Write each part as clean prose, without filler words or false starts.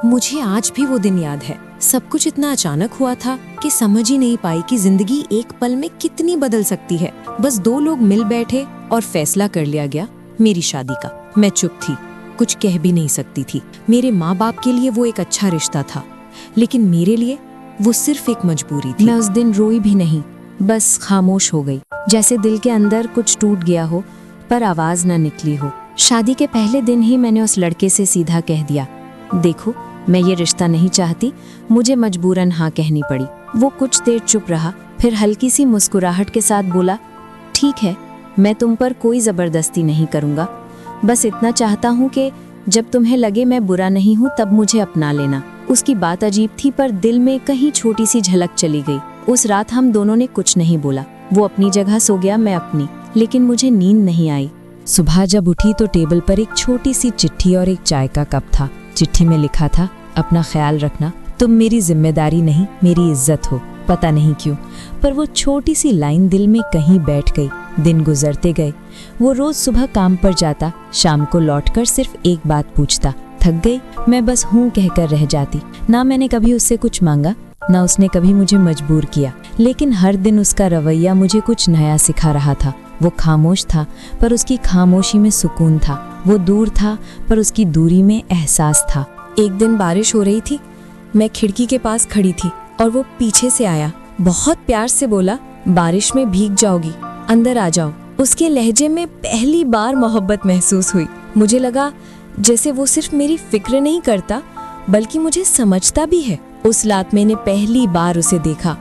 मुझे आज भी वो दिन याद है। सब कुछ इतना अचानक हुआ था कि समझ ही नहीं पाई कि जिंदगी एक पल में कितनी बदल सकती है। बस दो लोग मिल बैठे और फैसला कर लिया गया मेरी शादी का। मैं चुप थी, कुछ कह भी नहीं सकती थी। मेरे माँ बाप के लिए वो एक अच्छा रिश्ता था, लेकिन मेरे लिए वो सिर्फ एक मजबूरी थी। मैं उस दिन रोई भी नहीं, बस खामोश हो गई, जैसे दिल के अंदर कुछ टूट गया हो पर आवाज न निकली हो। शादी के पहले दिन ही मैंने उस लड़के से सीधा कह दिया, देखो मैं ये रिश्ता नहीं चाहती। मुझे मजबूरन हाँ कहनी पड़ी। वो कुछ देर चुप रहा, फिर हल्की सी मुस्कुराहट के साथ बोला, ठीक है, मैं तुम पर कोई जबरदस्ती नहीं करूँगा। बस इतना चाहता हूँ कि जब तुम्हें लगे मैं बुरा नहीं हूँ तब मुझे अपना लेना। उसकी बात अजीब थी पर दिल में कहीं छोटी सी झलक चली गई। उस रात हम दोनों ने कुछ नहीं बोला। वो अपनी जगह सो गया, मैं अपनी, लेकिन मुझे नींद नहीं आई। सुबह जब उठी तो टेबल पर एक छोटी सी चिट्ठी और एक चाय का कप था। चिट्ठी में लिखा था, अपना ख्याल रखना, तुम मेरी जिम्मेदारी नहीं मेरी इज्जत हो। पता नहीं क्यों पर वो छोटी सी लाइन दिल में कहीं बैठ गई। दिन गुजरते गए। वो रोज सुबह काम पर जाता, शाम को लौटकर सिर्फ एक बात पूछता, थक गई? मैं बस हूँ कहकर रह जाती। ना मैंने कभी उससे कुछ मांगा, ना उसने कभी मुझे मजबूर किया, लेकिन हर दिन उसका रवैया मुझे कुछ नया सिखा रहा था। वो खामोश था पर उसकी खामोशी में सुकून था। वो दूर था पर उसकी दूरी में एहसास था। एक दिन बारिश हो रही थी, मैं खिड़की के पास खड़ी थी और वो पीछे से आया। बहुत प्यार से बोला, बारिश में भीग जाओगी, अंदर आ जाओ। उसके लहजे में पहली बार मोहब्बत महसूस हुई। मुझे लगा जैसे वो सिर्फ मेरी फिक्र नहीं करता बल्कि मुझे समझता भी है। उस रात मैंने पहली बार उसे देखा,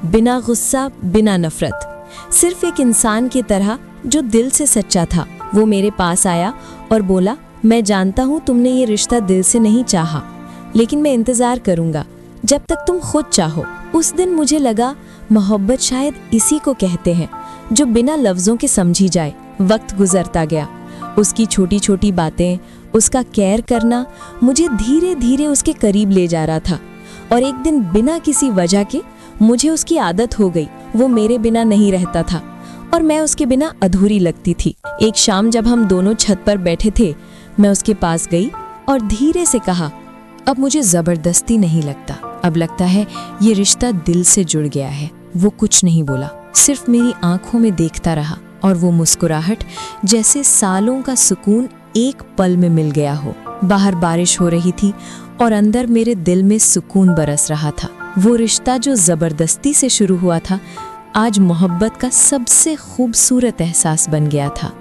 बिना गुस्सा, बिना नफरत, सिर्फ एक इंसान की तरह जो दिल से सच्चा था। वो मेरे पास आया और बोला, मैं जानता हूँ तुमने ये रिश्ता दिल से नहीं चाहा, लेकिन मैं इंतजार करूंगा जब तक तुम खुद चाहो। उस दिन मुझे लगा मोहब्बत शायद इसी को कहते हैं जो बिना लफ्जों के समझी जाए। वक्त गुजरता गया, उसकी छोटी छोटी बातें, उसका केयर करना मुझे धीरे धीरे उसके करीब ले जा रहा था। और एक दिन बिना किसी वजह के मुझे उसकी आदत हो गई। वो मेरे बिना नहीं रहता था और मैं उसके बिना अधूरी लगती थी। एक शाम जब हम दोनों छत पर बैठे थे, मैं उसके पास गई और धीरे से कहा, अब मुझे जबरदस्ती नहीं लगता, अब लगता है ये रिश्ता दिल से जुड़ गया है। वो कुछ नहीं बोला, सिर्फ मेरी आंखों में देखता रहा और वो मुस्कुराहट जैसे सालों का सुकून एक पल में मिल गया हो। बाहर बारिश हो रही थी और अंदर मेरे दिल में सुकून बरस रहा था। वो रिश्ता जो जबरदस्ती से शुरू हुआ था आज मोहब्बत का सबसे खूबसूरत एहसास बन गया था।